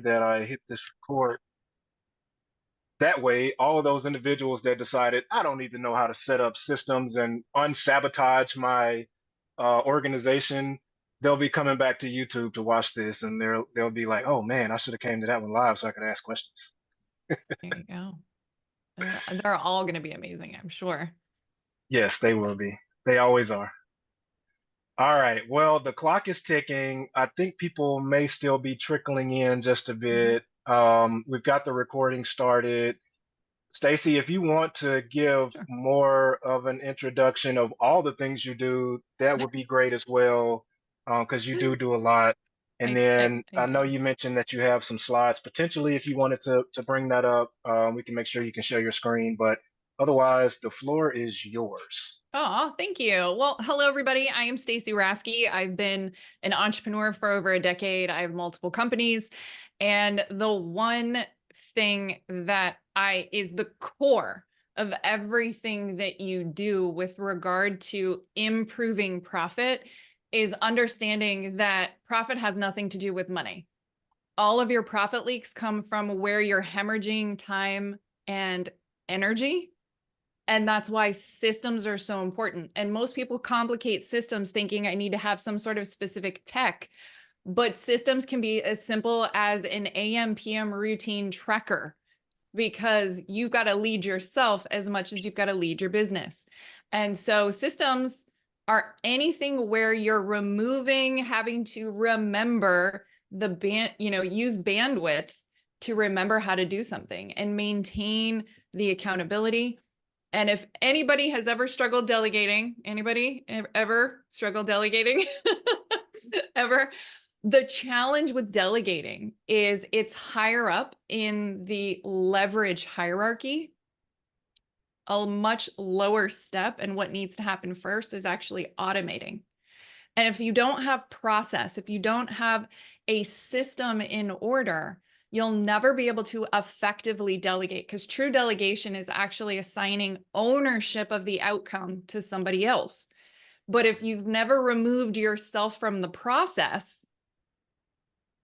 that I hit this record. That way, all of those individuals that decided I don't need to know how to set up systems and unsabotage my organization, they'll be coming back to YouTube to watch this, and they'll be like, "Oh man, I should have came to that one live so I could ask questions." There you go. They're all going to be amazing, I'm sure. Yes, they will be. They always are. All right. Well, the clock is ticking. I think people may still be trickling in just a Mhm. bit. We've got the recording started. Stacy, if you want to give Sure. more of an introduction of all the things you do, that would be great as well, because you do a lot. And then I I know do. you mentioned that you have some slides. Potentially, if you wanted to bring that up, we can make sure you can share your screen. But otherwise, the floor is yours. Oh, thank you. Well, hello, everybody. I am Stacy Raske. I've been an entrepreneur for over a decade. I have multiple companies. And the one thing that is the core of everything that you do with regard to improving profit is understanding that profit has nothing to do with money. All of your profit leaks come from where you're hemorrhaging time and energy. And that's why systems are so important. And most people complicate systems thinking I need to have some sort of specific tech, but systems can be as simple as an AM, PM routine tracker, because you've got to lead yourself as much as you've got to lead your business. And so systems are anything where you're removing having to remember use bandwidth to remember how to do something and maintain the accountability. And if anybody has ever struggled delegating, anybody ever struggled delegating ever? The challenge with delegating is it's higher up in the leverage hierarchy, a much lower step. And what needs to happen first is actually automating. And if you don't have process, if you don't have a system in order, you'll never be able to effectively delegate, because true delegation is actually assigning ownership of the outcome to somebody else. But if you've never removed yourself from the process,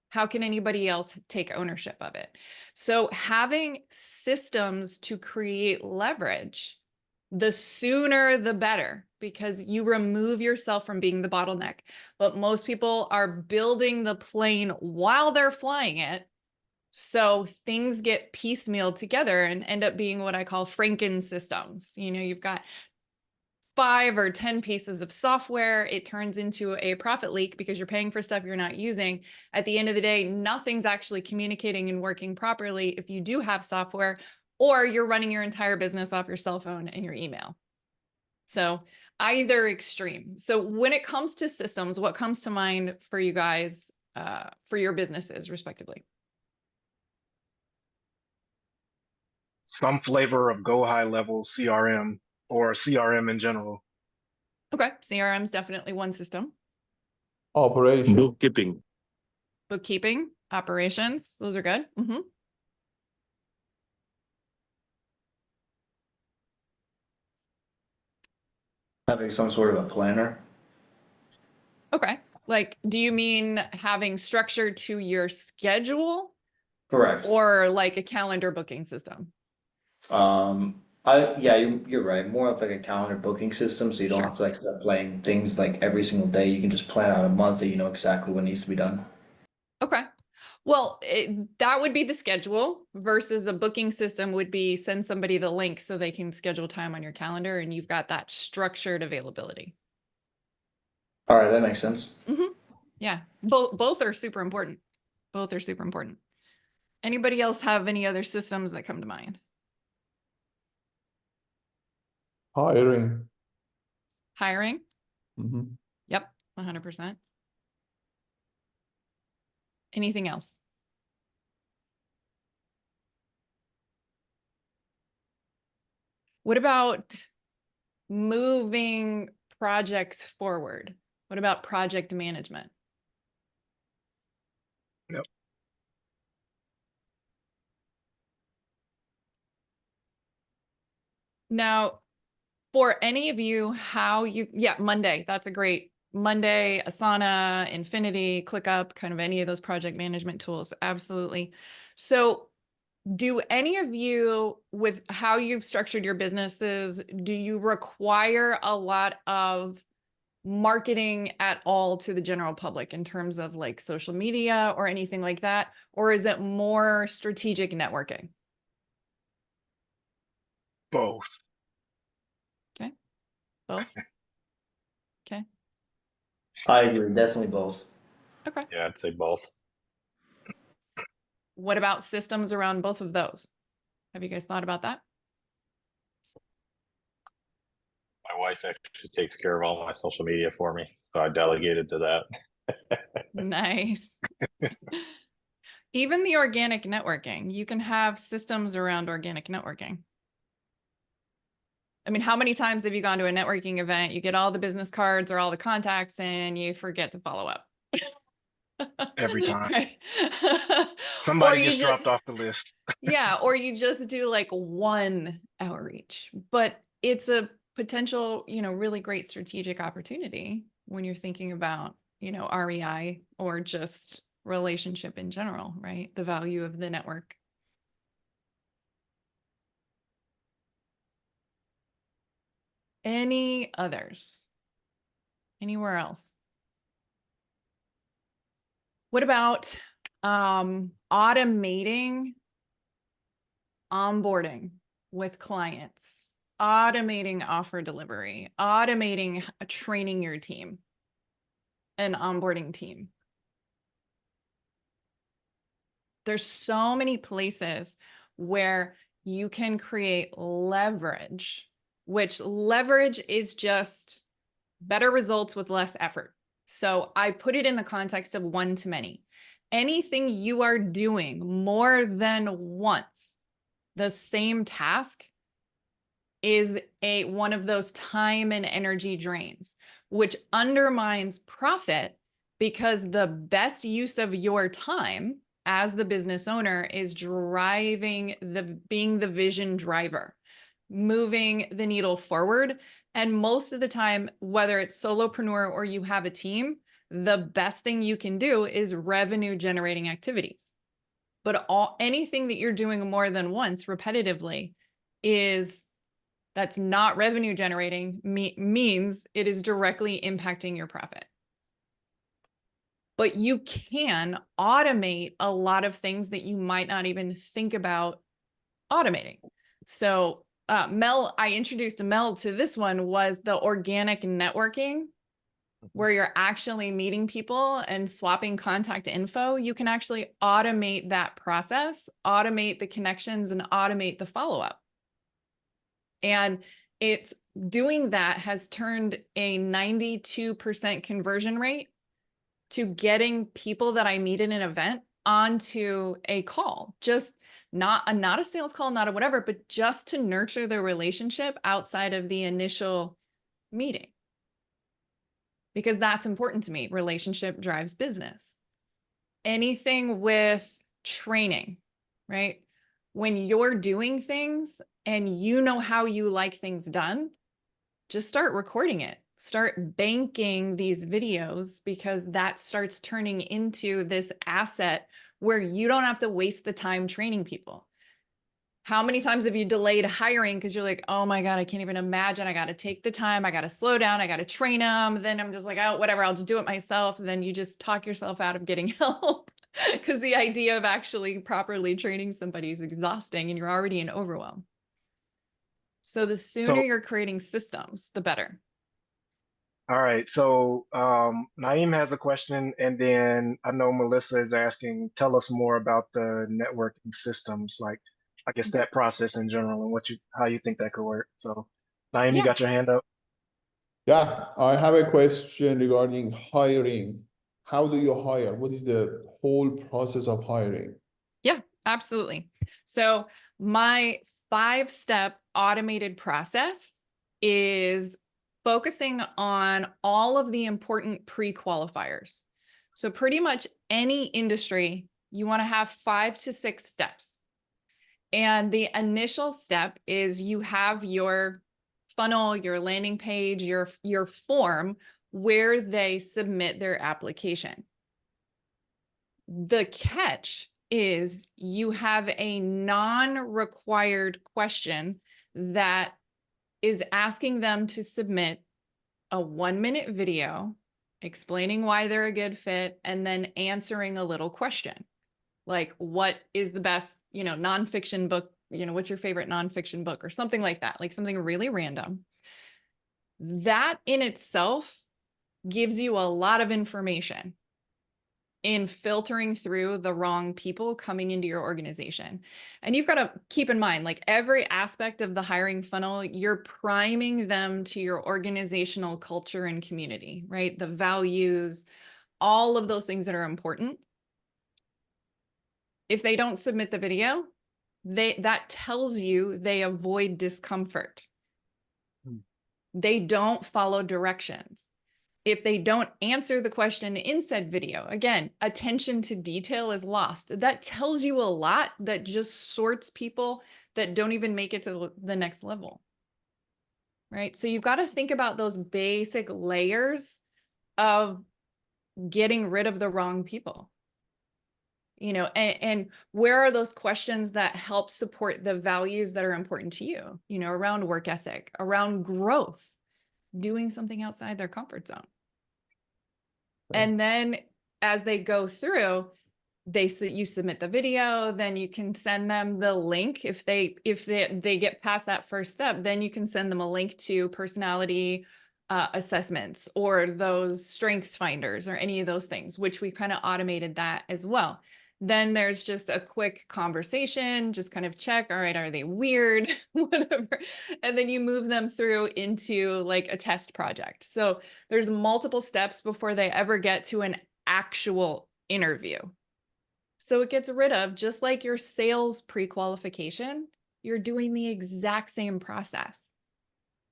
how can anybody else take ownership of it? So having systems to create leverage, the sooner the better, because you remove yourself from being the bottleneck. But most people are building the plane while they're flying it. So things get piecemealed together and end up being what I call Franken systems. You've got 5 or 10 pieces of software, it turns into a profit leak because you're paying for stuff you're not using. At the end of the day, nothing's actually communicating and working properly if you do have software, or you're running your entire business off your cell phone and your email. So either extreme. So when it comes to systems, what comes to mind for you guys, for your businesses respectively? Some flavor of go high level CRM or CRM in general. Okay, CRM is definitely one system. Operation. Bookkeeping. Bookkeeping, operations, those are good. Having some sort of a planner. Okay. Like, do you mean having structure to your schedule Correct. or like a calendar booking system? Yeah, you're right. More of like a calendar booking system, so you don't Sure. have to like start playing things like every single day. You can just plan out a month that you know exactly what needs to be done. Okay. Well, that would be the schedule versus a booking system would be send somebody the link so they can schedule time on your calendar and you've got that structured availability. All right, that makes sense. Yeah. Both are super important. Both are super important. Anybody else have any other systems that come to mind? Hiring. Hiring? Mhm. Yep, 100%. Anything else? What about moving projects forward? What about project management? Yep. Now, for any of you, yeah, Monday, that's a great Monday, Asana, Infinity, ClickUp, kind of any of those project management tools. Absolutely. So do any of you, with how you've structured your businesses, do you require a lot of marketing at all to the general public in terms of like social media or anything like that? Or is it more strategic networking? Both. Okay. Both. Okay. I agree, definitely both. Okay. Yeah, I'd say both. What about systems around both of those? Have you guys thought about that? My wife actually takes care of all my social media for me, so I delegated to that. Nice. Even the organic networking, you can have systems around organic networking. I mean, how many times have you gone to a networking event, you get all the business cards or all the contacts and you forget to follow up? Every time. Right. Or Somebody you gets just, dropped off the list. yeah, or you just do like one outreach, but it's a potential, really great strategic opportunity when you're thinking about, REI or just relationship in general, right? The value of the network. Any others? Anywhere else? What about automating onboarding with clients, automating offer delivery, automating training your team, an onboarding team? There's so many places where you can create leverage, which leverage is just better results with less effort. So I put it in the context of one-to-many. Anything you are doing more than once, the same task, is one of those time and energy drains, which undermines profit, because the best use of your time as the business owner is being the vision driver, moving the needle forward. And most of the time, whether it's solopreneur or you have a team, the best thing you can do is revenue generating activities. But anything that you're doing more than once repetitively that's not revenue generating means it is directly impacting your profit. But you can automate a lot of things that you might not even think about automating. So I introduced Mel to this one, was the organic networking, where you're actually meeting people and swapping contact info. You can actually automate that process, automate the connections, and automate the follow-up. And it's doing that has turned a 92% conversion rate to getting people that I meet in an event onto a call, just not a sales call, not a whatever, but just to nurture the relationship outside of the initial meeting. Because that's important to me. Relationship drives business. Anything with training, right? When you're doing things and you know how you like things done, just start recording it. Start banking these videos, because that starts turning into this asset where you don't have to waste the time training people. How many times have you delayed hiring because you're like, oh my God, I can't even imagine. I got to take the time. I got to slow down. I got to train them. Then I'm just like, oh, whatever, I'll just do it myself. And then you just talk yourself out of getting help, because the idea of actually properly training somebody is exhausting and you're already in overwhelm. So the sooner So, you're creating systems, the better. all right. So, Naeem has a question, and then I know Melissa is asking, tell us more about the networking systems, like I guess that process in general, and how you think that could work. So, Naeem, you Yeah. got your hand up? Yeah, I have a question regarding hiring. How do you hire? What is the whole process of hiring? Yeah, absolutely. So my 5-step automated process is focusing on all of the important pre-qualifiers. So pretty much any industry, you want to have 5 to 6 steps. And the initial step is you have your funnel, your landing page, your form where they submit their application. The catch is you have a non-required question that is asking them to submit a 1-minute video explaining why they're a good fit and then answering a little question. Like, what is the best, nonfiction book, what's your favorite nonfiction book or something like that, like something really random. That in itself gives you a lot of information in filtering through the wrong people coming into your organization. And you've got to keep in mind, like every aspect of the hiring funnel, you're priming them to your organizational culture and community, right? The values, all of those things that are important. If they don't submit the video, that tells you they avoid discomfort. They don't follow directions. If they don't answer the question in said video, again, attention to detail is lost. That tells you a lot that just sorts people that don't even make it to the next level, right? So you've got to think about those basic layers of getting rid of the wrong people, and where are those questions that help support the values that are important to you, around work ethic, around growth, doing something outside their comfort zone. And then as they go through, you submit the video, then you can send them the link. If they get past that first step, then you can send them a link to personality assessments or those strengths finders or any of those things, which we kind of automated that as well. Then there's just a quick conversation, just kind of check, all right, are they weird, whatever. And then you move them through into like a test project. So there's multiple steps before they ever get to an actual interview. So it gets rid of, just like your sales pre-qualification, you're doing the exact same process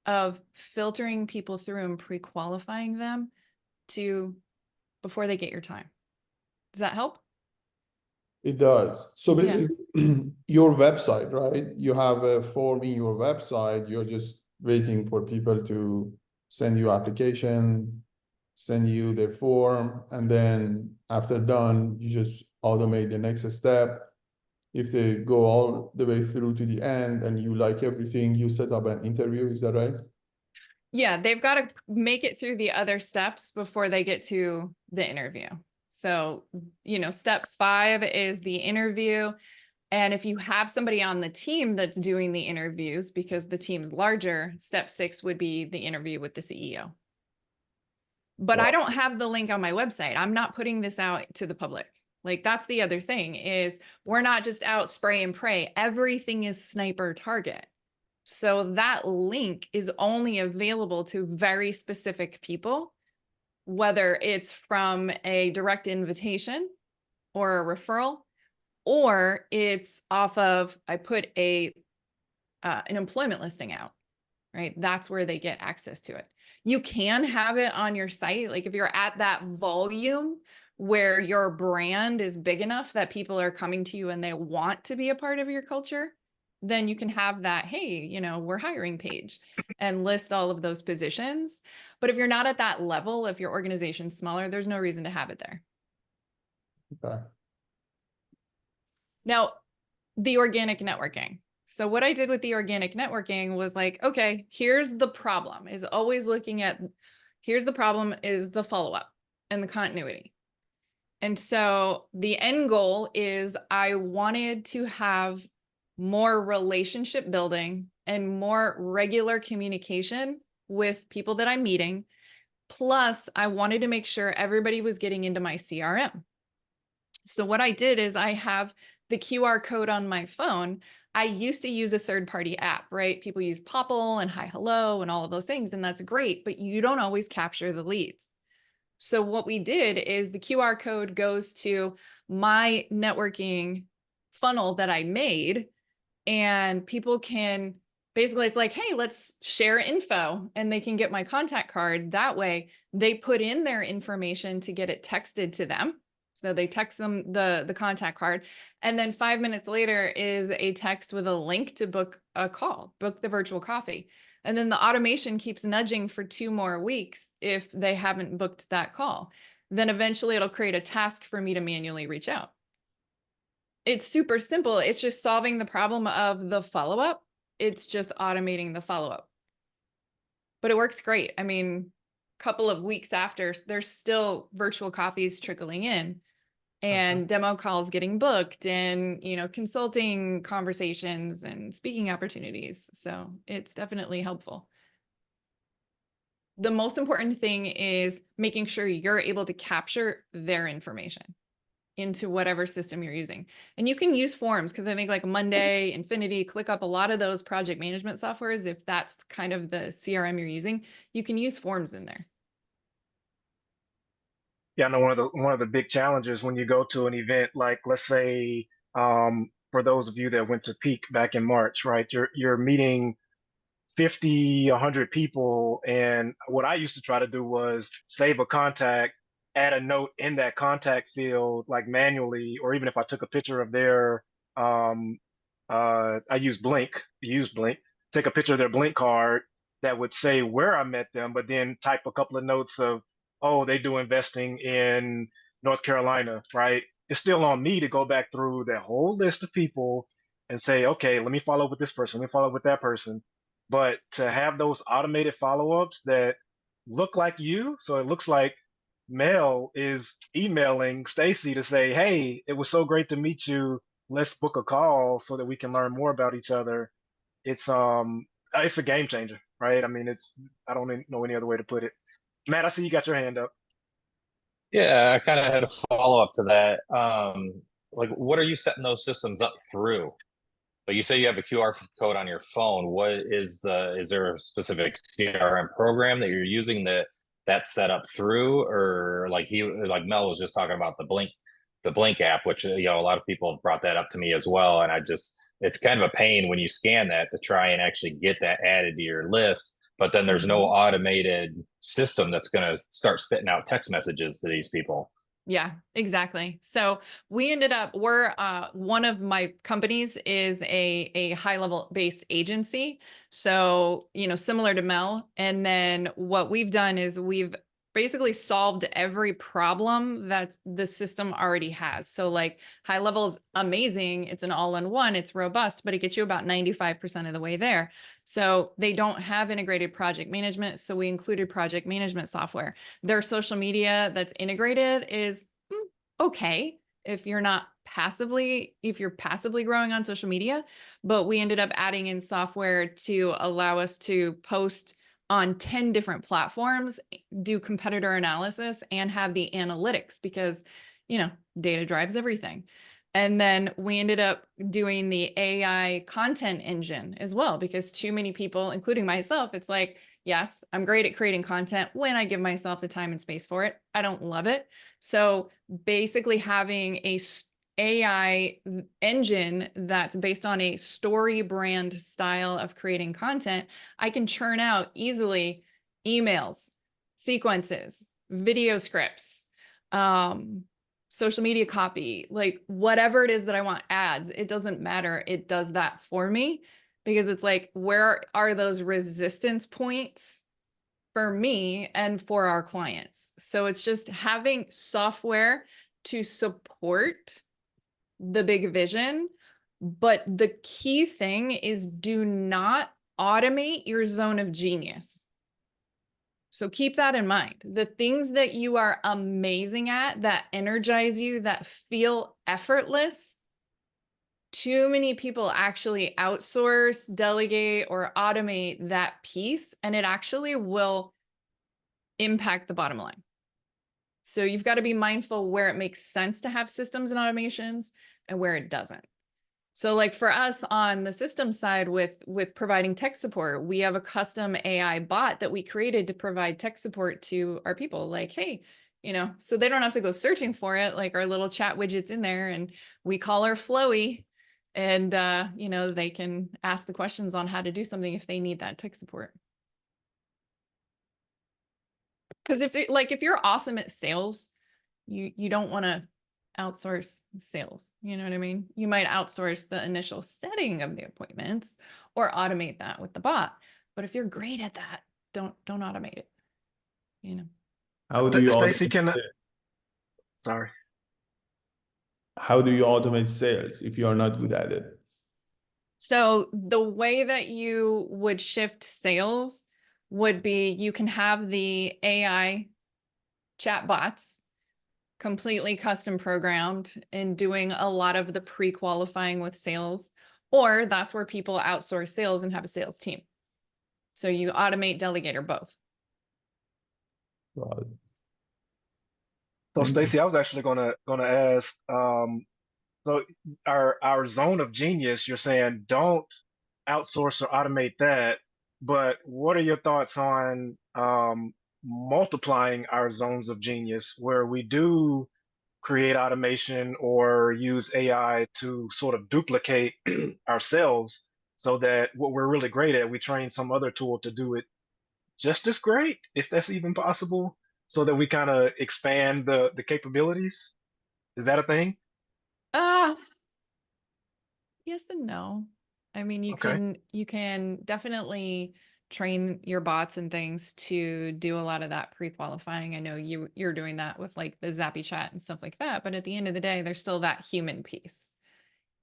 of filtering people through and pre-qualifying them before they get your time. Does that help? It does. So basically, your website, right? You have a form in your website. You're just waiting for people to send you application, send you their form, and then after done, you just automate the next step. If they go all the way through to the end and you like everything, you set up an interview. Is that right? Yeah, they've got to make it through the other steps before they get to the interview. So, step 5 is the interview. And if you have somebody on the team that's doing the interviews, because the team's larger, step 6 would be the interview with the CEO. But I don't have the link on my website. I'm not putting this out to the public. Like, that's the other thing, is we're not just out spray and pray. Everything is sniper target. So that link is only available to very specific people, whether it's from a direct invitation or a referral, or it's off of, I put an employment listing out, right? That's where they get access to it. You can have it on your site. Like if you're at that volume where your brand is big enough that people are coming to you and they want to be a part of your culture, then you can have that, hey, we're hiring page and list all of those positions. But if you're not at that level, if your organization's smaller, there's no reason to have it there. Okay. Now, the organic networking. So what I did with the organic networking was like, okay, here's the problem, is always looking at, here's the problem is the follow-up and the continuity. And so the end goal is I wanted to have more relationship building and more regular communication with people that I'm meeting. Plus, I wanted to make sure everybody was getting into my CRM. So what I did is I have the QR code on my phone. I used to use a third-party app, right? People use Popple and Hi Hello and all of those things, and that's great, but you don't always capture the leads. So what we did is the QR code goes to my networking funnel that I made, and people can basically, it's like, hey, let's share info, and they can get my contact card. That way they put in their information to get it texted to them. So they text them the contact card, and then 5 minutes later is a text with a link to book a call, book the virtual coffee. And then the automation keeps nudging for 2 more weeks if they haven't booked that call. Then eventually it'll create a task for me to manually reach out. It's super simple. It's just solving the problem of the follow-up. It's just automating the follow-up. But it works great. I mean, a couple of weeks after, there's still virtual coffees trickling in and demo calls getting booked and, you know, consulting conversations and speaking opportunities. So it's definitely helpful. The most important thing is making sure you're able to capture their information into whatever system you're using. And you can use forms, because I think like Monday, Infinity, ClickUp, a lot of those project management softwares, if that's kind of the CRM you're using, you can use forms in there. Yeah, I know one of the big challenges when you go to an event, like let's say for those of you that went to Peak back in March, right? You're meeting 50, 100 people. And what I used to try to do was save a contact, add a note in that contact field, like manually, or even if I took a picture of their, I use Blink, take a picture of their Blink card that would say where I met them, but then type a couple of notes of, oh, they do investing in North Carolina, right? It's still on me to go back through that whole list of people and say, okay, let me follow up with this person, let me follow up with that person. But to have those automated follow-ups that look like you, so it looks like Mel is emailing Stacy to say, hey, it was so great to meet you. Let's book a call so that we can learn more about each other. It's a game changer, right? I mean, I don't know any other way to put it. Matt, I see you got your hand up. Yeah, I kind of had a follow up to that. Like, what are you setting those systems up through? But you say you have a QR code on your phone. What is there a specific CRM program that you're using that's set up through, or like Mel was just talking about the Blink app, which a lot of people have brought that up to me as well, and it's kind of a pain when you scan that to try and actually get that added to your list, but then there's no automated system that's going to start spitting out text messages to these people. Yeah, exactly. So we're one of my companies is a high level based agency. So, you know, similar to Mel. And then what we've done is we've basically solved every problem that the system already has. So like high level is amazing. It's an all-in-one, it's robust, but it gets you about 95% of the way there. So they don't have integrated project management. So we included project management software. Their social media that's integrated is okay if you're passively growing on social media, but we ended up adding in software to allow us to post on 10 different platforms, do competitor analysis, and have the analytics because, you know, data drives everything. And then we ended up doing the AI content engine as well, because too many people, including myself, it's like, yes, I'm great at creating content when I give myself the time and space for it. I don't love it. So basically having a AI engine that's based on a story brand style of creating content, I can churn out easily emails, sequences, video scripts, social media copy, like whatever it is that I want, ads, it doesn't matter. It does that for me because it's like, where are those resistance points for me and for our clients? So it's just having software to support the big vision. But the key thing is do not automate your zone of genius. So keep that in mind. The things that you are amazing at, that energize you, that feel effortless, too many people actually outsource, delegate, or automate that piece, and it actually will impact the bottom line. So you've got to be mindful where it makes sense to have systems and automations and where it doesn't. So like for us on the system side with providing tech support, we have a custom AI bot that we created to provide tech support to our people. Like, hey, you know, so they don't have to go searching for it. Like our little chat widget's in there and we call her Flowy and, you know, they can ask the questions on how to do something if they need that tech support. Because if you're awesome at sales, you don't want to outsource sales. You know what I mean? You might outsource the initial setting of the appointments or automate that with the bot. But if you're great at that, don't automate it, you know. How do you Stacy, automate sales? sorry. How do you automate sales if you are not good at it? So the way that you would shift sales would be you can have the AI chatbots completely custom programmed and doing a lot of the pre-qualifying with sales, or that's where people outsource sales and have a sales team. So you automate, delegate, or both. Got it. So Thank you. Stacy, I was actually gonna ask, so our zone of genius, you're saying don't outsource or automate that, but what are your thoughts on multiplying our zones of genius where we do create automation or use AI to sort of duplicate ourselves so that what we're really great at, we train some other tool to do it just as great, if that's even possible, so that we kind of expand the capabilities? Is that a thing? Uh, yes and no. I mean, Okay. you can definitely train your bots and things to do a lot of that pre-qualifying. I know you're doing that with like the Zappy chat and stuff like that, but at the end of the day, there's still that human piece.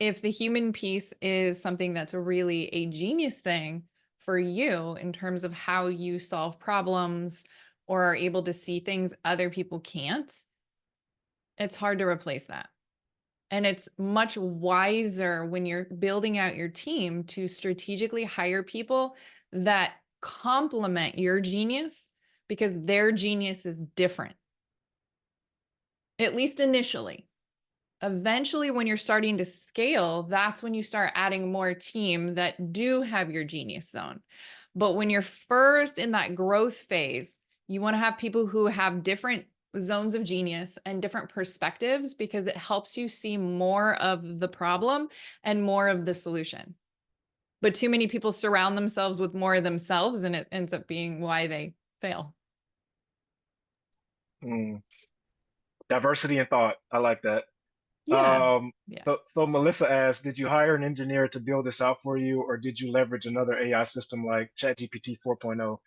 If the human piece is something that's really a genius thing for you in terms of how you solve problems or are able to see things other people can't, it's hard to replace that. And it's much wiser when you're building out your team to strategically hire people that complement your genius because their genius is different, at least initially. Eventually, when you're starting to scale, that's when you start adding more team that do have your genius zone. But when you're first in that growth phase, you want to have people who have different zones of genius and different perspectives because it helps you see more of the problem and more of the solution. But too many people surround themselves with more of themselves, and it ends up being why they fail. Mm. Diversity in thought. I like that. Yeah. Yeah. So Melissa asked, did you hire an engineer to build this out for you, or did you leverage another AI system like ChatGPT 4.0?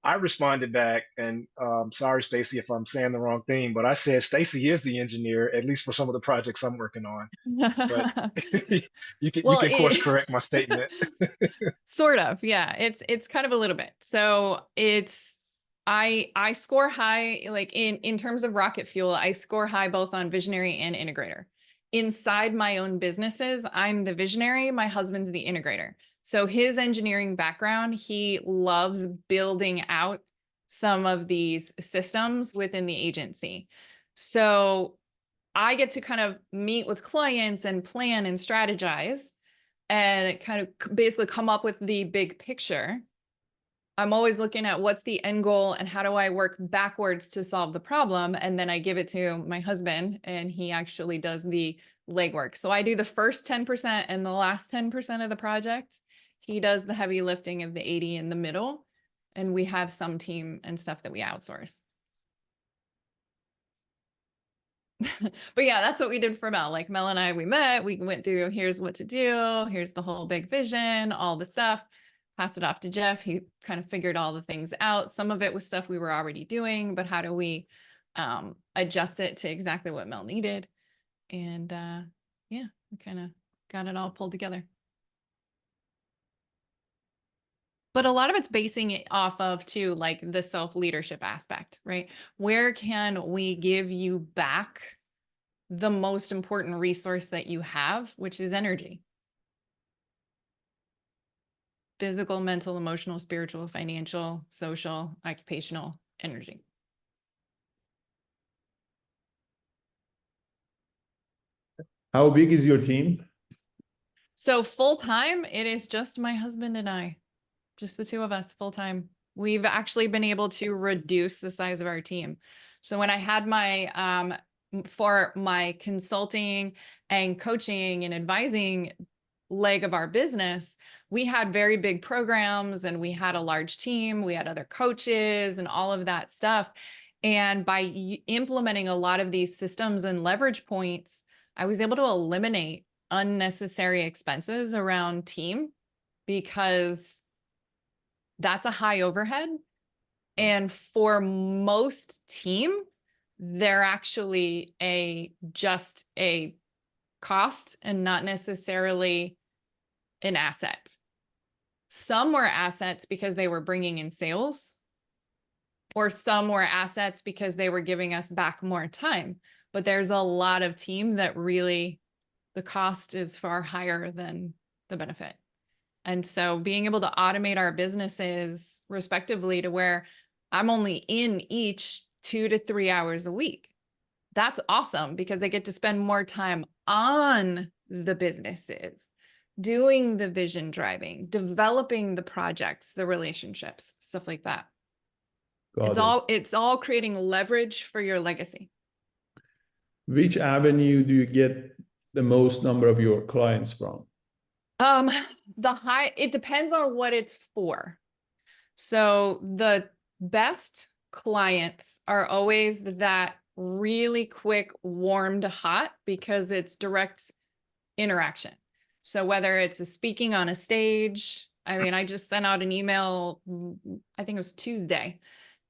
I responded back, and sorry, Stacy, if I'm saying the wrong thing, but I said Stacy is the engineer, at least for some of the projects I'm working on. But you Well, can course correct my statement. sort of, yeah. It's kind of a little bit. So it's I score high, like in terms of rocket fuel, I score high both on visionary and integrator. Inside my own businesses, I'm the visionary, my husband's the integrator. So his engineering background, he loves building out some of these systems within the agency. So I get to kind of meet with clients and plan and strategize and kind of basically come up with the big picture. I'm always looking at what's the end goal and how do I work backwards to solve the problem. And then I give it to my husband and he actually does the legwork. So I do the first 10% and the last 10% of the project. He does the heavy lifting of the 80 in the middle. And we have some team and stuff that we outsource. But yeah, that's what we did for Mel. Like Mel and I, we met, we went through, here's what to do. Here's the whole big vision, all the stuff, passed it off to Jeff. He kind of figured all the things out. Some of it was stuff we were already doing, but how do we adjust it to exactly what Mel needed? And yeah, we kind of got it all pulled together. But a lot of it's basing it off of too, like the self-leadership aspect, right? Where can we give you back the most important resource that you have, which is energy? Physical, mental, emotional, spiritual, financial, social, occupational energy. How big is your team? So full time, it is just my husband and I, just the two of us full time. We've actually been able to reduce the size of our team. So when I had my, for my consulting and coaching and advising leg of our business, we had very big programs and we had a large team. We had other coaches and all of that stuff. And by implementing a lot of these systems and leverage points, I was able to eliminate unnecessary expenses around team because that's a high overhead. And for most team, they're actually just a cost and not necessarily an asset. Some were assets because they were bringing in sales, or some were assets because they were giving us back more time. But there's a lot of team that really, the cost is far higher than the benefit. And so being able to automate our businesses respectively to where I'm only in each 2 to 3 hours a week, that's awesome because they get to spend more time on the businesses, doing the vision driving, developing the projects, the relationships, stuff like that. It's all creating leverage for your legacy. Which avenue do you get the most number of your clients from? It depends on what it's for. So the best clients are always that really quick, warm to hot because it's direct interaction. So whether it's a speaking on a stage, I mean, I just sent out an email, I think it was Tuesday,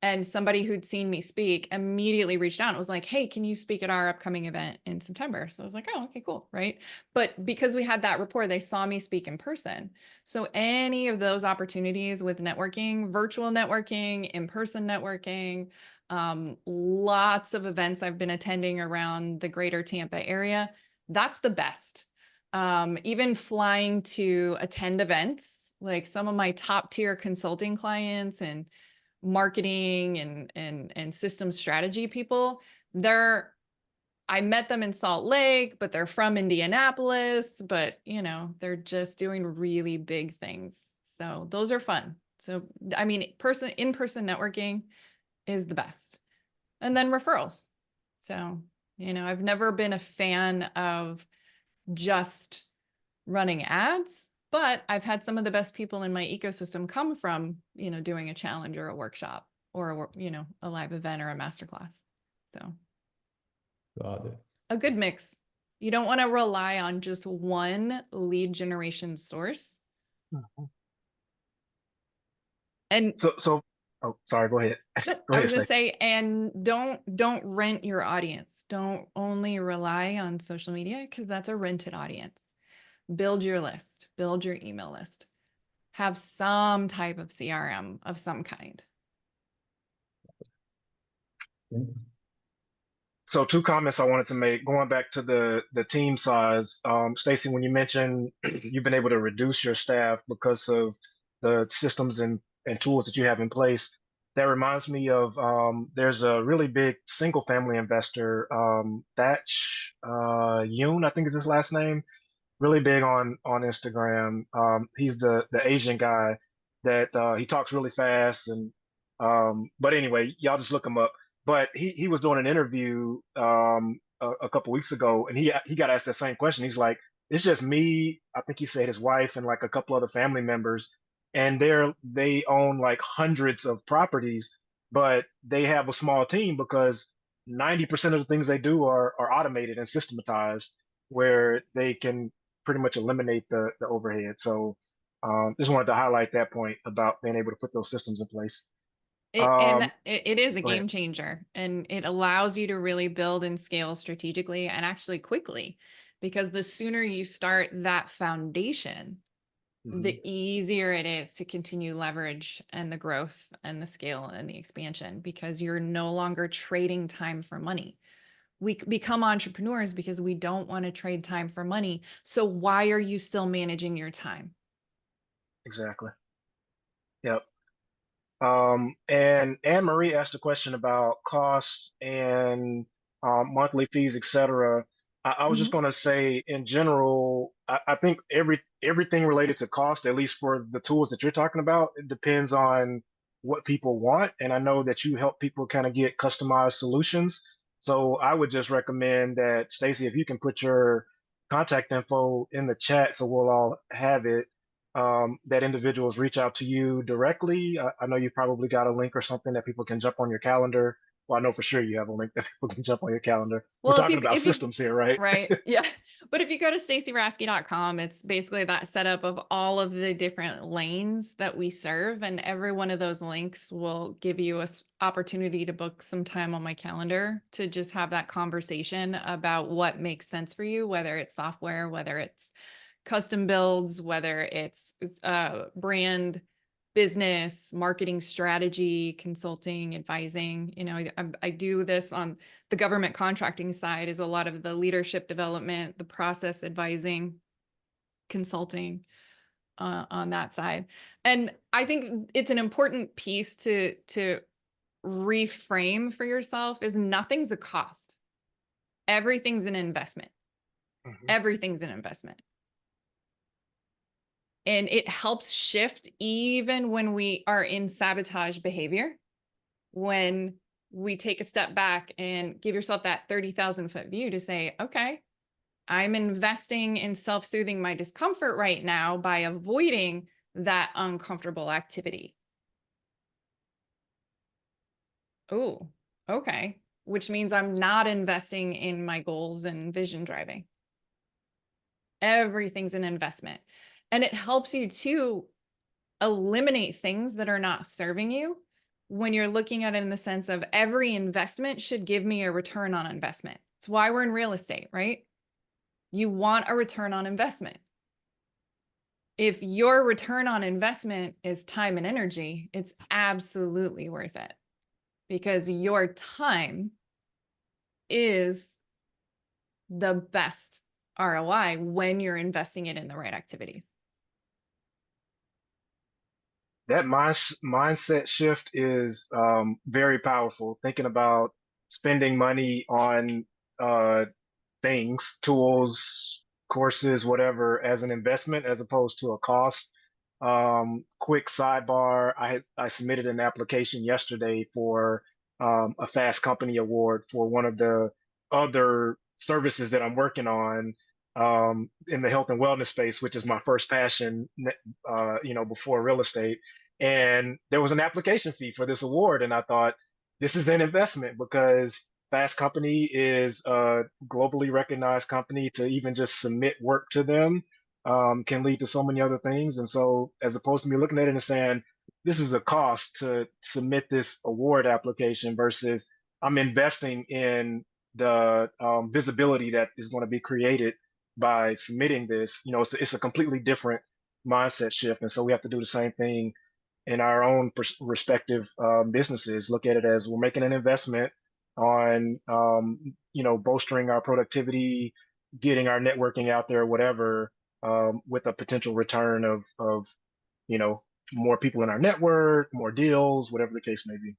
and somebody who'd seen me speak immediately reached out and was like, hey, can you speak at our upcoming event in September? So I was like, oh, okay, cool, right? But because we had that rapport, they saw me speak in person. So any of those opportunities with networking, virtual networking, in-person networking, lots of events I've been attending around the greater Tampa area, that's the best. Even flying to attend events, like some of my top tier consulting clients and marketing and system strategy people, I met them in Salt Lake, but they're from Indianapolis, but they're just doing really big things. So those are fun. So, I mean, in-person networking is the best. And then referrals. So, I've never been a fan of just running ads, but I've had some of the best people in my ecosystem come from, doing a challenge or a workshop or, a live event or a masterclass. So Got it. a good mix. You don't want to rely on just one lead generation source. And oh, sorry, go ahead. I was going to say, and don't rent your audience. Don't only rely on social media because that's a rented audience. Build your list, build your email list, have some type of CRM of some kind. So 2 comments I wanted to make, going back to the team size. Stacy, when you mentioned you've been able to reduce your staff because of the systems and tools that you have in place, that reminds me of there's a really big single family investor, Thatch Yoon, I think is his last name, really big on Instagram. He's the Asian guy that he talks really fast and but anyway, y'all just look him up. But he was doing an interview a couple weeks ago, and he got asked that same question. He's like, "It's just me." I think he said his wife and like a couple other family members, and they own like hundreds of properties, but they have a small team because 90% of the things they do are automated and systematized, where they can pretty much eliminate the overhead. So just wanted to highlight that point about being able to put those systems in place. It is a Go ahead. game changer, and it allows you to really build and scale strategically and actually quickly, because the sooner you start that foundation, the easier it is to continue leverage and the growth and the scale and the expansion, because you're no longer trading time for money. We become entrepreneurs because we don't want to trade time for money. So why are you still managing your time? Exactly. Yep. And Anne Marie asked a question about costs and monthly fees, etc. I was just going to say, in general, I think everything related to cost, at least for the tools that you're talking about, it depends on what people want. And I know that you help people kind of get customized solutions. So I would just recommend that, Stacy, if you can put your contact info in the chat so we'll all have it, that individuals reach out to you directly. I know you've probably got a link or something that people can jump on your calendar well, I know for sure you have a link that people can jump on your calendar. We're Well, talking about if you systems here, right? right. Yeah. But if you go to stacyraske.com, it's basically that setup of all of the different lanes that we serve. And every one of those links will give you an opportunity to book some time on my calendar to just have that conversation about what makes sense for you, whether it's software, whether it's custom builds, whether it's brand, business, marketing strategy, consulting, advising. You know, I do this on the government contracting side, is a lot of the leadership development, the process advising, consulting on that side. And I think it's an important piece to reframe for yourself is nothing's a cost. Everything's an investment. Mhm. Everything's an investment. And it helps shift even when we are in sabotage behavior. When we take a step back and give yourself that 30,000-foot view to say, okay, I'm investing in self-soothing my discomfort right now by avoiding that uncomfortable activity. Oh, okay. Which means I'm not investing in my goals and vision driving. Everything's an investment. And it helps you to eliminate things that are not serving you when you're looking at it in the sense of every investment should give me a return on investment. It's why we're in real estate, right? You want a return on investment. If your return on investment is time and energy, it's absolutely worth it because your time is the best ROI when you're investing it in the right activities. That mindset shift is very powerful. Thinking about spending money on uh, things, tools, courses, whatever, as an investment as opposed to a cost. Quick sidebar: I submitted an application yesterday for a Fast Company award for one of the other services that I'm working on in the health and wellness space, which is my first passion, before real estate. And there was an application fee for this award, and I thought this is an investment because Fast Company is a globally recognized company. To even just submit work to them can lead to so many other things. And so, as opposed to me looking at it and saying, this is a cost to submit this award application versus I'm investing in the visibility that is going to be created by submitting this, it's a completely different mindset shift. And so we have to do the same thing in our own respective businesses. Look at it as we're making an investment on, bolstering our productivity, getting our networking out there, whatever, with a potential return of, you know, more people in our network, more deals, whatever the case may be.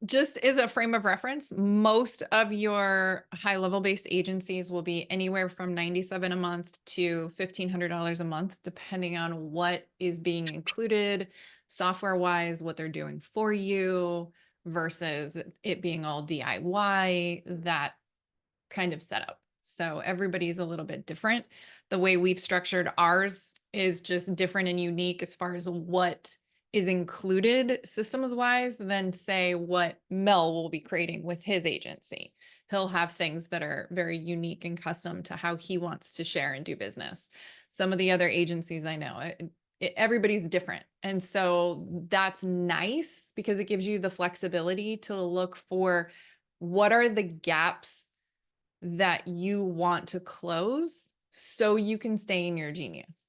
Just as a frame of reference, most of your high-level based agencies will be anywhere from $97 a month to $1,500 a month, depending on what is being included software-wise, what they're doing for you versus it being all DIY, that kind of setup. So everybody's a little bit different. The way we've structured ours is just different and unique as far as what is included systems wise than say what Mel will be creating with his agency. He'll have things that are very unique and custom to how he wants to share and do business. Some of the other agencies I know, everybody's different. And so that's nice because it gives you the flexibility to look for what are the gaps that you want to close so you can stay in your genius.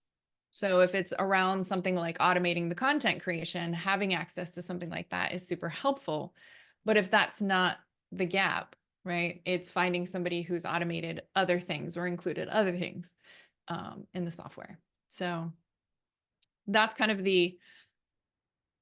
So if it's around something like automating the content creation, having access to something like that is super helpful. But if that's not the gap, right, it's finding somebody who's automated other things or included other things in the software. So that's kind of the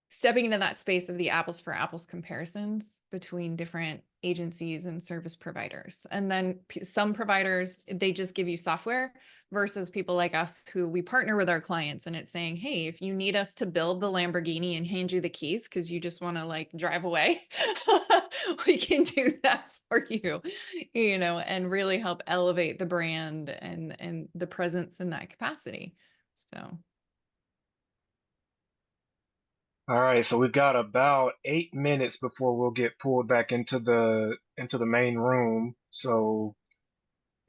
stepping into that space of the apples for apples comparisons between different agencies and service providers. And then some providers, they just give you software versus people like us who we partner with our clients and it's saying, hey, if you need us to build the Lamborghini and hand you the keys because you just want to like drive away, we can do that for you, and really help elevate the brand and the presence in that capacity. So All right, so we've got about 8 minutes before we'll get pulled back into the main room. So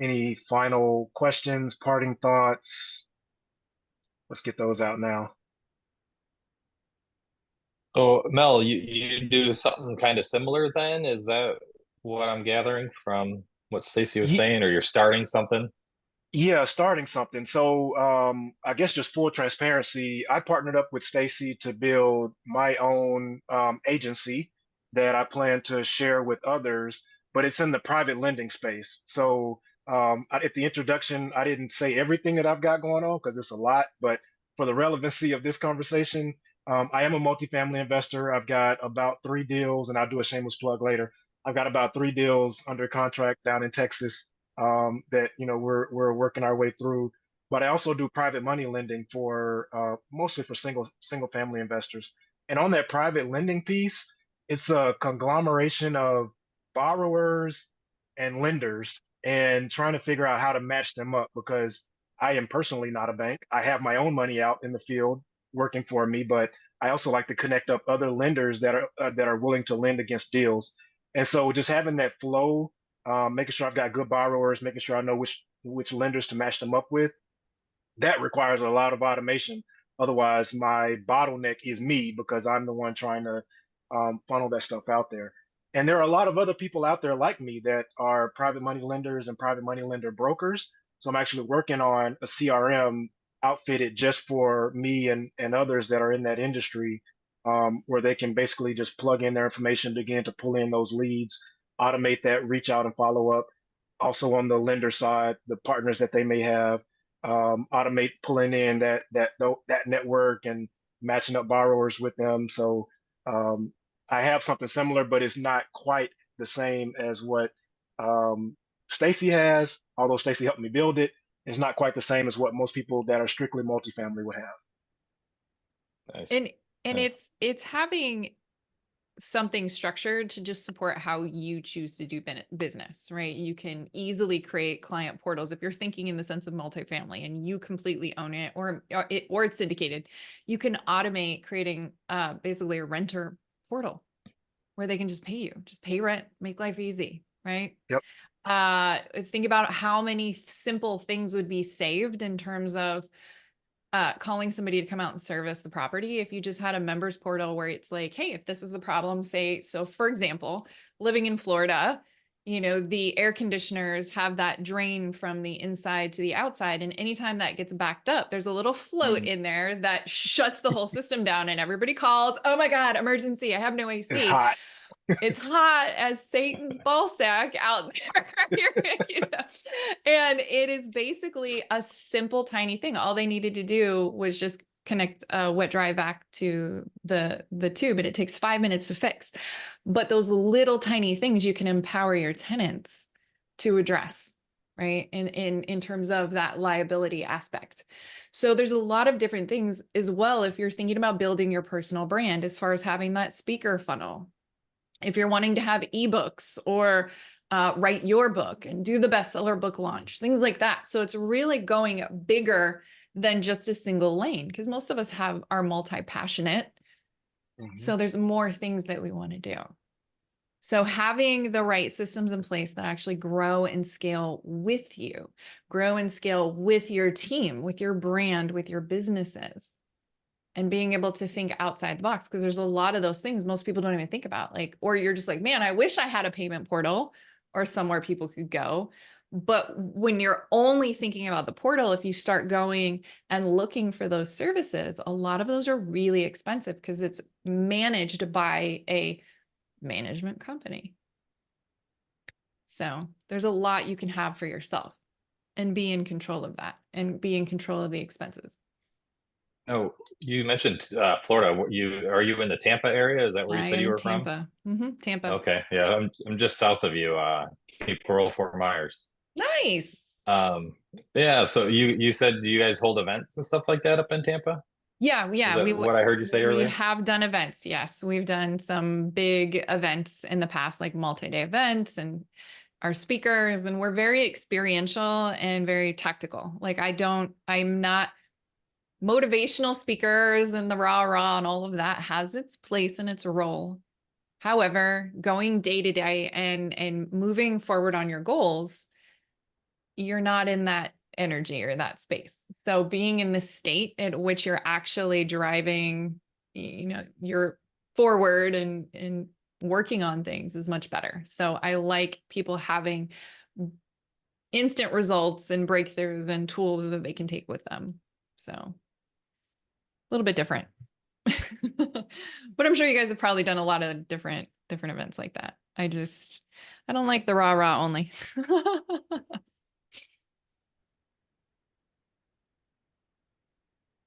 any final questions, parting thoughts? Let's get those out now. So Mel, you do something kind of similar then? Is that what I'm gathering from what Stacy was Ye- saying, or you're starting something? Yeah, starting something. So, I guess just full transparency, I partnered up with Stacy to build my own agency that I plan to share with others, but it's in the private lending space. So, at the introduction, I didn't say everything that I've got going on because it's a lot, but for the relevancy of this conversation, I am a multifamily investor. I've got about 3 deals, and I'll do a shameless plug later. I've got about 3 deals under contract down in Texas that we're working our way through. But I also do private money lending for mostly for single family investors. And on that private lending piece, it's a conglomeration of borrowers and lenders and trying to figure out how to match them up because I am personally not a bank. I have my own money out in the field working for me, but I also like to connect up other lenders that are willing to lend against deals. And so just having that flow, making sure I've got good borrowers, making sure I know which lenders to match them up with. That requires a lot of automation. Otherwise, my bottleneck is me because I'm the one trying to funnel that stuff out there. And there are a lot of other people out there like me that are private money lenders and private money lender brokers. So I'm actually working on a CRM outfitted just for me and others that are in that industry, where they can basically just plug in their information, begin to pull in those leads, automate that, reach out and follow up. Also on the lender side, the partners that they may have, automate pulling in that network and matching up borrowers with them. So I have something similar, but it's not quite the same as what Stacy has. Although Stacy helped me build it, it's not quite the same as what most people that are strictly multifamily would have. Nice. And Nice. it's having something structured to just support how you choose to do business, right? You can easily create client portals if you're thinking in the sense of multifamily and you completely own it or it's syndicated. You can automate creating basically a renter portal where they can just pay rent, make life easy, right? Yep. Think about how many simple things would be saved in terms of calling somebody to come out and service the property. If you just had a members portal where it's like, hey, if this is the problem, say, so for example, living in Florida, the air conditioners have that drain from the inside to the outside. And anytime that gets backed up, there's a little float in there that shuts the whole system down and everybody calls, oh my God, emergency, I have no It's AC. hot. It's hot as Satan's ball sack out there. And it is basically a simple, tiny thing. All they needed to do was just connect a wet dry vac to the tube, and it takes 5 minutes to fix. But those little tiny things you can empower your tenants to address, right? In terms of that liability aspect. So there's a lot of different things as well if you're thinking about building your personal brand, as far as having that speaker funnel. If you're wanting to have ebooks or write your book and do the bestseller book launch, things like that. So it's really going bigger than just a single lane, because most of us are multi-passionate. So there's more things that we want to do. So having the right systems in place that actually grow and scale with you, grow and scale with your team, with your brand, with your businesses, and being able to think outside the box, because there's a lot of those things most people don't even think about, like, or you're just like, man, I wish I had a payment portal or somewhere people could go. But when you're only thinking about the portal, if you start going and looking for those services, a lot of those are really expensive because it's managed by a management company. So there's a lot you can have for yourself and be in control of that and be in control of the expenses. Oh, you mentioned Florida. Are you in the Tampa area? Is that where you I said you am were from? Tampa. Tampa. Okay, yeah, I'm just south of you, Cape Coral, Fort Myers. Nice. Yeah. So you said you guys hold events and stuff like that up in Tampa? Yeah, Is yeah. that what I heard you say We earlier? have done events. Yes, we've done some big events in the past, like multi-day events, and our speakers, and we're very experiential and very tactical. Like I'm not motivational speakers and the rah rah and all of that has its place and its role. However, going day to day and moving forward on your goals, you're not in that energy or that space. So being in the state at which you're actually driving, you're forward and working on things is much better. So I like people having instant results and breakthroughs and tools that they can take with them. So a little bit different. But I'm sure you guys have probably done a lot of different events like that. I don't like the rah rah only.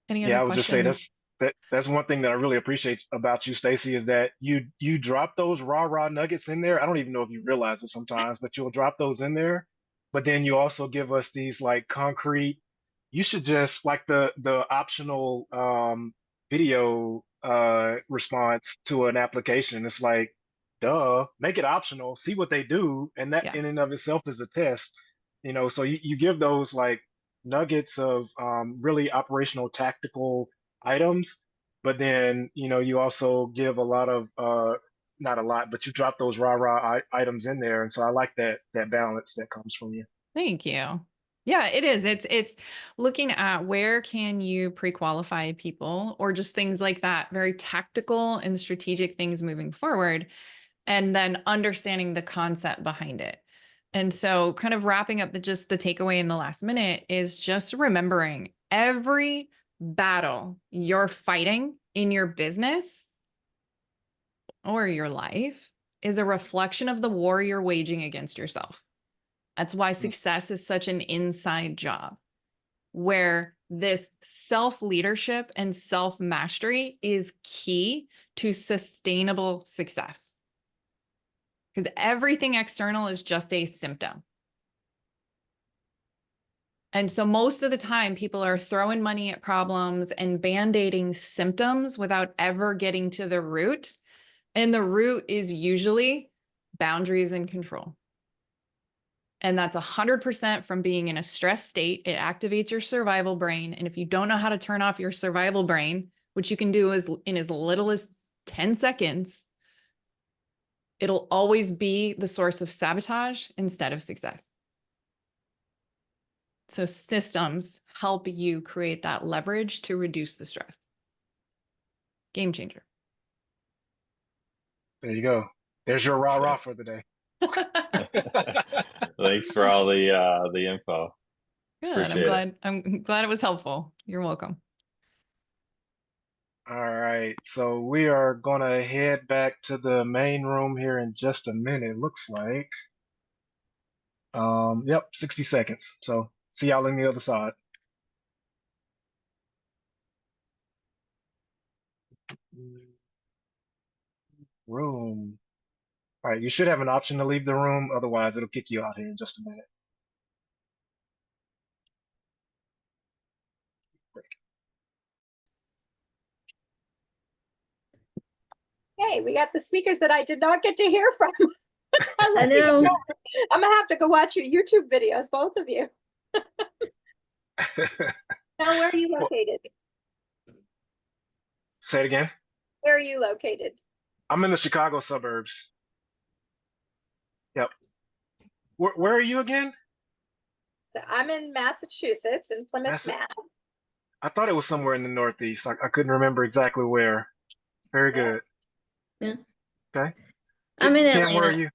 Any Yeah, other I would just say questions? that's one thing that I really appreciate about you, Stacy, is that you drop those rah nuggets in there. I don't even know if you realize it sometimes, but you'll drop those in there. But then you also give us these like concrete. You should just like the optional video response to an application. It's like, duh, make it optional. See what they do, and that Yeah. in and of itself is a test. So you give those like nuggets of really operational tactical items, but then you also give a lot of not a lot, but you drop those rah items in there, and so I like that balance that comes from you. Thank you. Yeah, it is. It's looking at where can you pre-qualify people or just things like that, very tactical and strategic things moving forward, and then understanding the concept behind it. And so kind of wrapping up just the takeaway in the last minute is just remembering every battle you're fighting in your business or your life is a reflection of the war you're waging against yourself. That's why success is such an inside job, where this self-leadership and self-mastery is key to sustainable success. Because everything external is just a symptom. And so most of the time, people are throwing money at problems and band-aiding symptoms without ever getting to the root. And the root is usually boundaries and control. And that's 100% from being in a stress state. It activates your survival brain. And if you don't know how to turn off your survival brain, which you can do in as little as 10 seconds, it'll always be the source of sabotage instead of success. So systems help you create that leverage to reduce the stress. Game changer. There you go. There's your rah for the day. Thanks for all the info. Good. Appreciate it. I'm glad it was helpful. You're welcome. All right, so we are gonna head back to the main room here in just a minute, looks like. Yep, 60 seconds. So see y'all on the other side. Room. All right, you should have an option to leave the room, otherwise it'll kick you out here in just a minute. Hey, we got the speakers that I did not get to hear from. I know. I'm gonna have to go watch your YouTube videos, both of you. Now, where are you Well, located? say it again. Where are you located? I'm in the Chicago suburbs. Yep. Where are you again? So I'm in Massachusetts, in Plymouth, That's Mass. I thought it was somewhere in the Northeast. I couldn't remember exactly where. Very good. Yeah. Okay. I'm in Kim, where are Atlanta. you?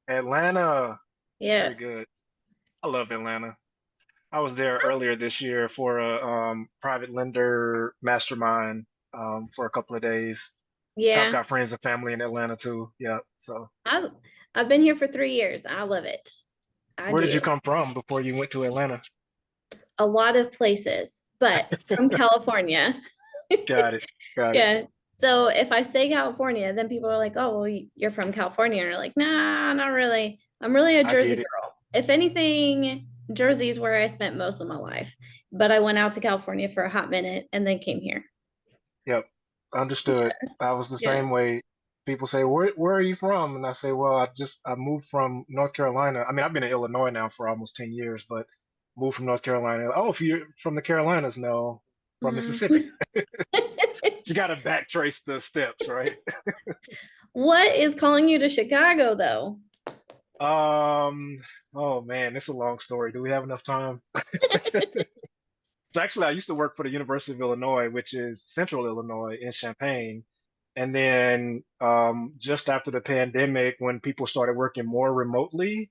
Atlanta. Yeah. Very good. I love Atlanta. I was there earlier this year for a private lender mastermind for a couple of days. I've Yeah. got friends and family in Atlanta too. Yeah. So I've been here for 3 years. I love it. I where did you do. come from before you went to Atlanta? A lot of places, but from California. Got it. Got it. Yeah. So if I say California, then people are like, "Oh, well, you're from California." And you're like, "Nah, not really. I'm really a I Jersey get it. girl. If anything, Jersey is where I spent most of my life. But I went out to California for a hot minute and then came here." Yep. Understood. I was the Yeah. same way. People say, where are you from? And I say, well, I moved from North Carolina. I mean, I've been in Illinois now for almost 10 years, but moved from North Carolina. Oh, if you're from the Carolinas, no. from Mississippi. You got to backtrace the steps, right? What is calling you to Chicago though? Um, oh man, it's a long story. Do we have enough time? So actually, I used to work for the University of Illinois, which is Central Illinois in Champaign. And then just after the pandemic, when people started working more remotely,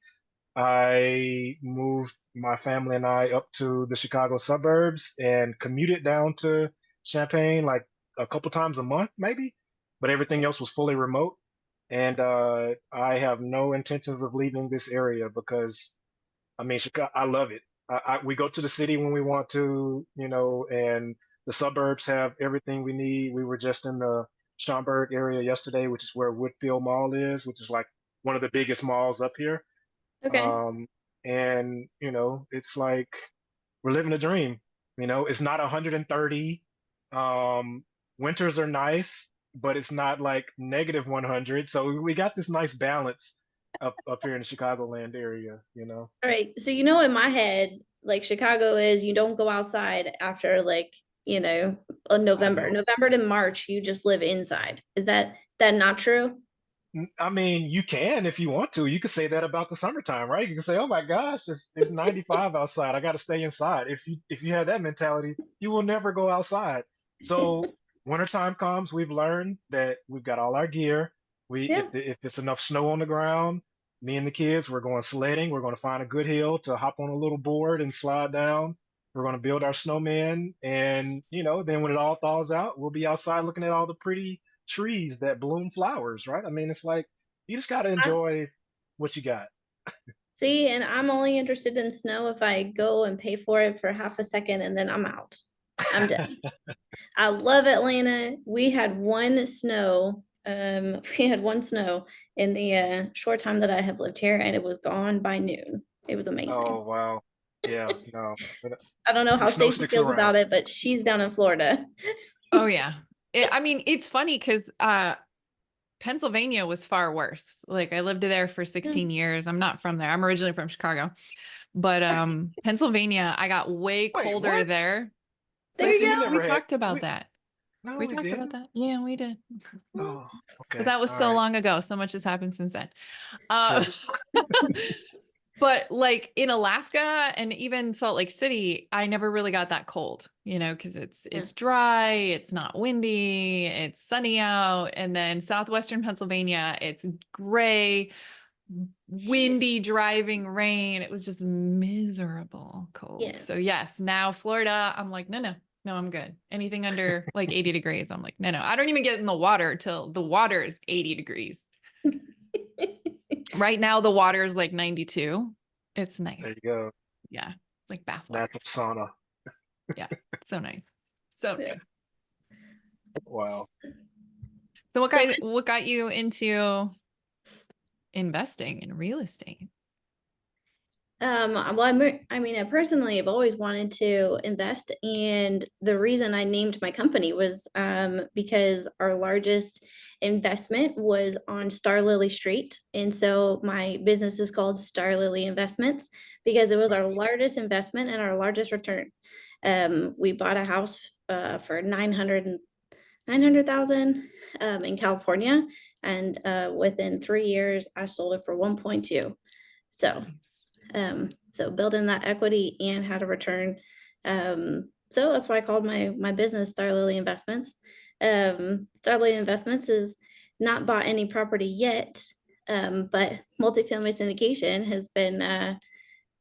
I moved my family and I up to the Chicago suburbs and commuted down to Champaign like a couple times a month, maybe. But everything else was fully remote. And I have no intentions of leaving this area because I mean, Chicago, I love it. We go to the city when we want to, and the suburbs have everything we need. We were just in the Schaumburg area yesterday, which is where Woodfield Mall is, which is like one of the biggest malls up here. Okay. Um, and it's like we're living a dream. It's not 130. Um, Winters are nice, but it's not like negative 100. So we got this nice balance up here in the Chicagoland area. All right. So in my head, like Chicago is you don't go outside after like, November. know. November to March, you just live inside. Is that not true? I mean, you can if you want to. You could say that about the summertime, right? You can say, "Oh my gosh, it's 95 outside. I got to stay inside." If you have that mentality, you will never go outside. So wintertime comes, we've learned that we've got all our gear. Yeah. If it's enough snow on the ground, me and the kids, we're going sledding. We're going to find a good hill to hop on a little board and slide down. We're going to build our snowman, and then when it all thaws out, we'll be outside looking at all the pretty trees that bloom flowers, right? I mean, it's like you just got to enjoy what you got. See, and I'm only interested in snow if I go and pay for it for half a second and then I'm out. I'm done. I love Atlanta. We had one snow. We had one snow in the short time that I have lived here, and it was gone by noon. It was amazing. Oh wow, yeah, no, I don't know the how snow Stacey sticks feels around. about it, but she's down in Florida. Oh yeah. I mean, it's funny because Pennsylvania was far worse. Like I lived there for 16 years. I'm not from there. I'm originally from Chicago. But Pennsylvania, I got way Wait, colder what? there. There Stacey, you we go. never We had. talked about that. No, We we talked about didn't. that. Yeah, we did. Oh, But okay, that was all so right, long ago. So much has happened since then. true. But like in Alaska and even Salt Lake City, I never really got that cold, because it's dry, it's not windy, it's sunny out. And then southwestern Pennsylvania, it's gray, windy, driving rain. It was just miserable cold. Yes. So yes, now Florida, I'm like, no, I'm good. Anything under like 80 degrees, I'm like, no. I don't even get in the water till the water is 80 degrees. Right now, the water is like 92. It's nice. There you go. Yeah. It's like bath water. Natural sauna. Yeah. So nice. So nice. Wow. So what got you into investing in real estate? Well, I personally have always wanted to invest, and the reason I named my company was because our largest investment was on Star Lily Street, and so my business is called Star Lily Investments because it was our largest investment and our largest return. We bought a house for 900,000 in California, and within 3 years, I sold it for 1.2. So. So building that equity and had a return. So that's why I called my business Star Lily Investments. Star Lily Investments is not bought any property yet, but multifamily syndication has been,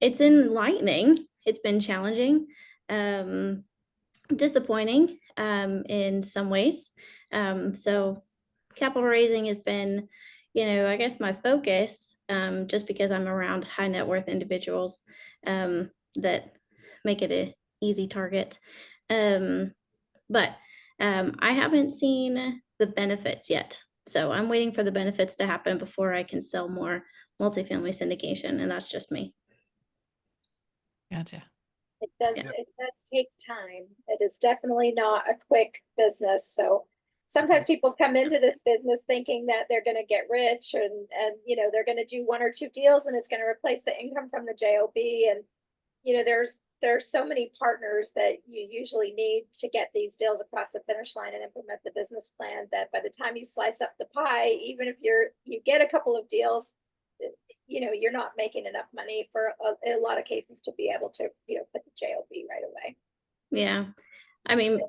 it's enlightening. It's been challenging, disappointing in some ways. So capital raising has been, I guess my focus, just because I'm around high net worth individuals that make it an easy target. But I haven't seen the benefits yet. So I'm waiting for the benefits to happen before I can sell more multifamily syndication. And that's just me. Gotcha. It does take time. It is definitely not a quick business. So sometimes people come into this business thinking that they're going to get rich and they're going to do 1 or 2 deals and it's going to replace the income from the JOB. And, there's there's so many partners that you usually need to get these deals across the finish line and implement the business plan, that by the time you slice up the pie, even if you get a couple of deals, you're not making enough money for a lot of cases to be able to, put the JOB right away. Yeah. I mean,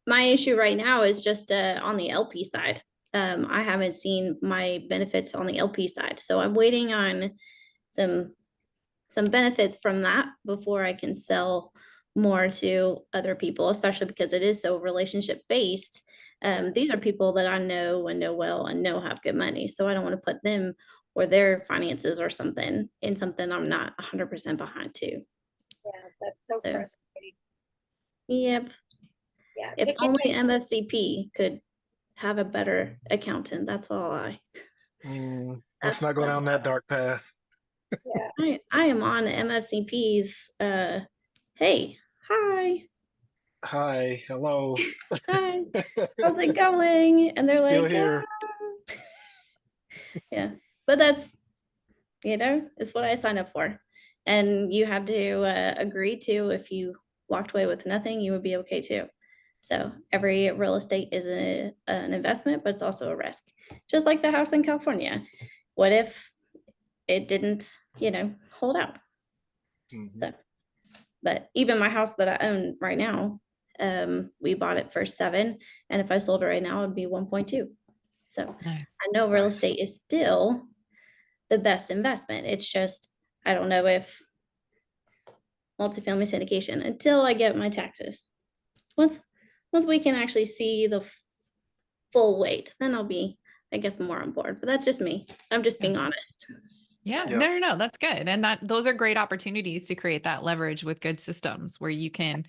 my issue right now is just on the LP side. I haven't seen my benefits on the LP side, so I'm waiting on some benefits from that before I can sell more to other people, especially because it is so relationship based. These are people that I know and know well and know have good money, so I don't want to put them or their finances or something in something I'm not 100% behind too. Yeah, that's so frustrating. Yep. Yeah. If only MFCP could have a better accountant, that's all Let's not go down that dark path. Yeah. I am on MFCP's hey, hi. Hi, hello. Hi, how's it going? And they're Still like, here. yeah, but that's, it's what I signed up for. And you had to agree to, if you walked away with nothing, you would be okay too. So every real estate is an investment, but it's also a risk. Just like the house in California. What if it didn't, hold out? So, but even my house that I own right now, we bought it for 7, and if I sold it right now, it'd be 1.2. So I know real estate is still the best investment. It's just, I don't know if multifamily syndication until I get my taxes. Once we can actually see the full weight, then I'll be, I guess, more on board. But that's just me. I'm just being honest. Yeah, no, that's good. And those are great opportunities to create that leverage with good systems where you can,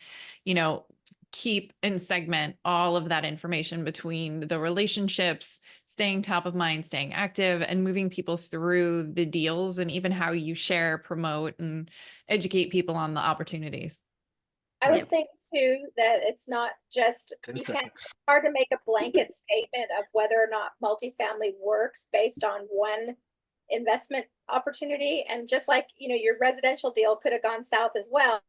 keep and segment all of that information between the relationships, staying top of mind, staying active, and moving people through the deals, and even how you share, promote, and educate people on the opportunities. I would think too that it's not just, it's hard to make a blanket statement of whether or not multifamily works based on one investment opportunity. And just like, your residential deal could have gone south as well.